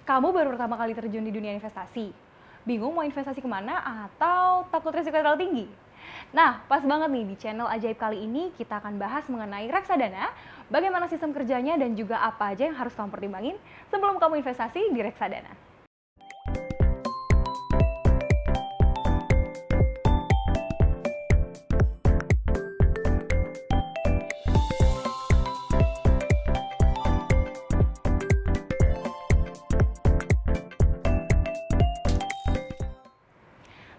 Kamu baru pertama kali terjun di dunia investasi? Bingung mau investasi kemana atau takut risiko terlalu tinggi? Nah, pas banget nih di channel Ajaib kali ini kita akan bahas mengenai reksadana, bagaimana sistem kerjanya dan juga apa aja yang harus kamu pertimbangin sebelum kamu investasi di reksadana.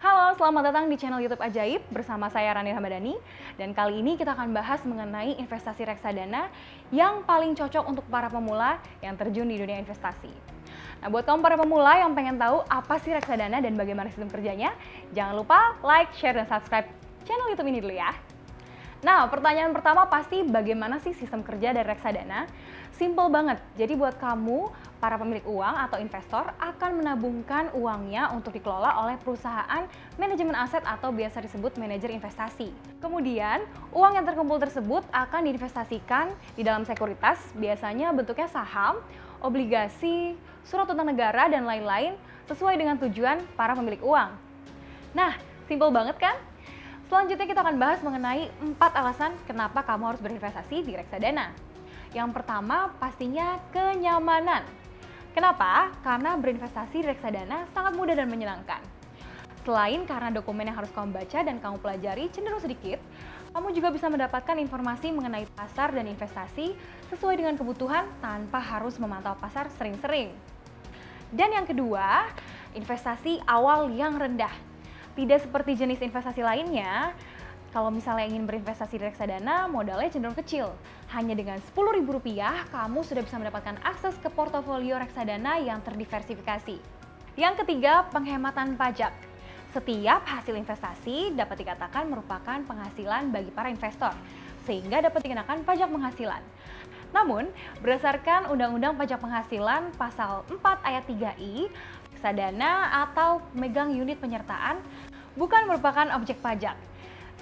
Halo, selamat datang di channel YouTube Ajaib bersama saya Rani Ramadhani. Dan kali ini kita akan bahas mengenai investasi reksadana yang paling cocok untuk para pemula yang terjun di dunia investasi. Nah, buat kamu para pemula yang pengen tahu apa sih reksadana dan bagaimana sistem kerjanya, jangan lupa like, share, dan subscribe channel YouTube ini dulu ya. Nah, pertanyaan pertama pasti bagaimana sih sistem kerja dari reksadana? Simple banget. Jadi buat kamu, para pemilik uang atau investor akan menabungkan uangnya untuk dikelola oleh perusahaan manajemen aset atau biasa disebut manajer investasi. Kemudian, uang yang terkumpul tersebut akan diinvestasikan di dalam sekuritas, biasanya bentuknya saham, obligasi, surat utang negara, dan lain-lain sesuai dengan tujuan para pemilik uang. Nah, simple banget kan? Selanjutnya kita akan bahas mengenai 4 alasan kenapa kamu harus berinvestasi di reksadana. Yang pertama pastinya kenyamanan. Kenapa? Karena berinvestasi di reksadana sangat mudah dan menyenangkan. Selain karena dokumen yang harus kamu baca dan kamu pelajari cenderung sedikit, kamu juga bisa mendapatkan informasi mengenai pasar dan investasi sesuai dengan kebutuhan tanpa harus memantau pasar sering-sering. Dan yang kedua, investasi awal yang rendah. Tidak seperti jenis investasi lainnya, kalau misalnya ingin berinvestasi di reksadana, modalnya cenderung kecil. Hanya dengan Rp10.000, kamu sudah bisa mendapatkan akses ke portofolio reksadana yang terdiversifikasi. Yang ketiga, penghematan pajak. Setiap hasil investasi dapat dikatakan merupakan penghasilan bagi para investor, sehingga dapat dikenakan pajak penghasilan. Namun, berdasarkan Undang-Undang Pajak Penghasilan Pasal 4 Ayat 3I, reksadana atau pemegang unit penyertaan bukan merupakan objek pajak.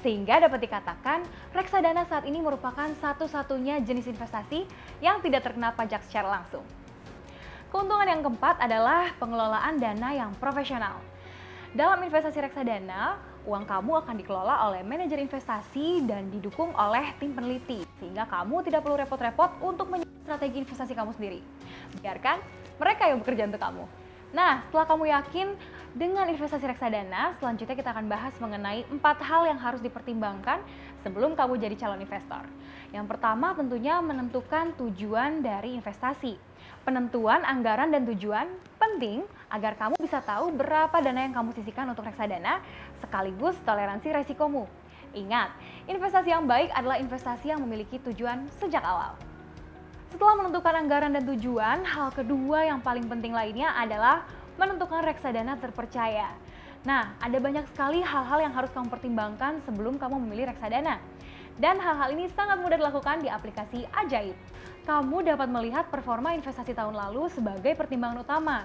Sehingga dapat dikatakan reksadana saat ini merupakan satu-satunya jenis investasi yang tidak terkena pajak secara langsung. Keuntungan yang keempat adalah pengelolaan dana yang profesional. Dalam investasi reksadana, uang kamu akan dikelola oleh manajer investasi dan didukung oleh tim peneliti, sehingga kamu tidak perlu repot-repot untuk menyusun strategi investasi kamu sendiri. Biarkan mereka yang bekerja untuk kamu. Nah, setelah kamu yakin dengan investasi reksadana, selanjutnya kita akan bahas mengenai 4 hal yang harus dipertimbangkan sebelum kamu jadi calon investor. Yang pertama tentunya menentukan tujuan dari investasi. Penentuan anggaran dan tujuan penting agar kamu bisa tahu berapa dana yang kamu sisihkan untuk reksadana sekaligus toleransi resikomu. Ingat, investasi yang baik adalah investasi yang memiliki tujuan sejak awal. Setelah menentukan anggaran dan tujuan, hal kedua yang paling penting lainnya adalah menentukan reksadana terpercaya. Nah, ada banyak sekali hal-hal yang harus kamu pertimbangkan sebelum kamu memilih reksadana. Dan hal-hal ini sangat mudah dilakukan di aplikasi Ajaib. Kamu dapat melihat performa investasi tahun lalu sebagai pertimbangan utama.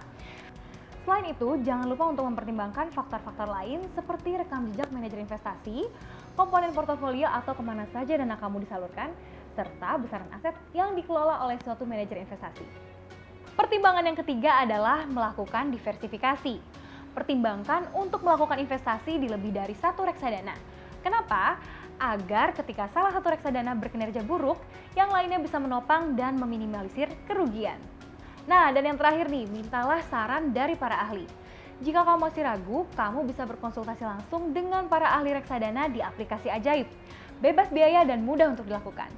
Selain itu, jangan lupa untuk mempertimbangkan faktor-faktor lain seperti rekam jejak manajer investasi, komponen portofolio atau kemana saja dana kamu disalurkan, serta besaran aset yang dikelola oleh suatu manajer investasi. Pertimbangan yang ketiga adalah melakukan diversifikasi. Pertimbangkan untuk melakukan investasi di lebih dari satu reksadana. Kenapa? Agar ketika salah satu reksadana berkinerja buruk, yang lainnya bisa menopang dan meminimalisir kerugian. Nah, dan yang terakhir nih, mintalah saran dari para ahli. Jika kamu masih ragu, kamu bisa berkonsultasi langsung dengan para ahli reksadana di aplikasi Ajaib. Bebas biaya dan mudah untuk dilakukan.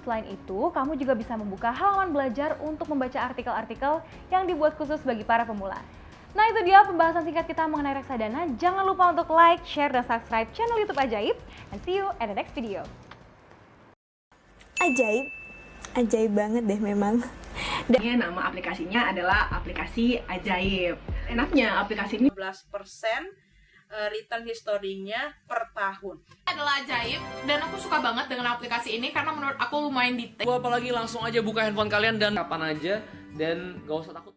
Selain itu, kamu juga bisa membuka halaman belajar untuk membaca artikel-artikel yang dibuat khusus bagi para pemula. Nah, itu dia pembahasan singkat kita mengenai reksadana. Jangan lupa untuk like, share, dan subscribe channel YouTube Ajaib. And see you at the next video. Ajaib, ajaib banget deh memang. Nama aplikasinya adalah aplikasi Ajaib. Enaknya aplikasi ini 15% return historinya per tahun. Adalah Ajaib dan aku suka banget dengan aplikasi ini karena menurut aku lumayan detail. Apalagi langsung aja buka handphone kalian dan kapan aja dan gak usah takut.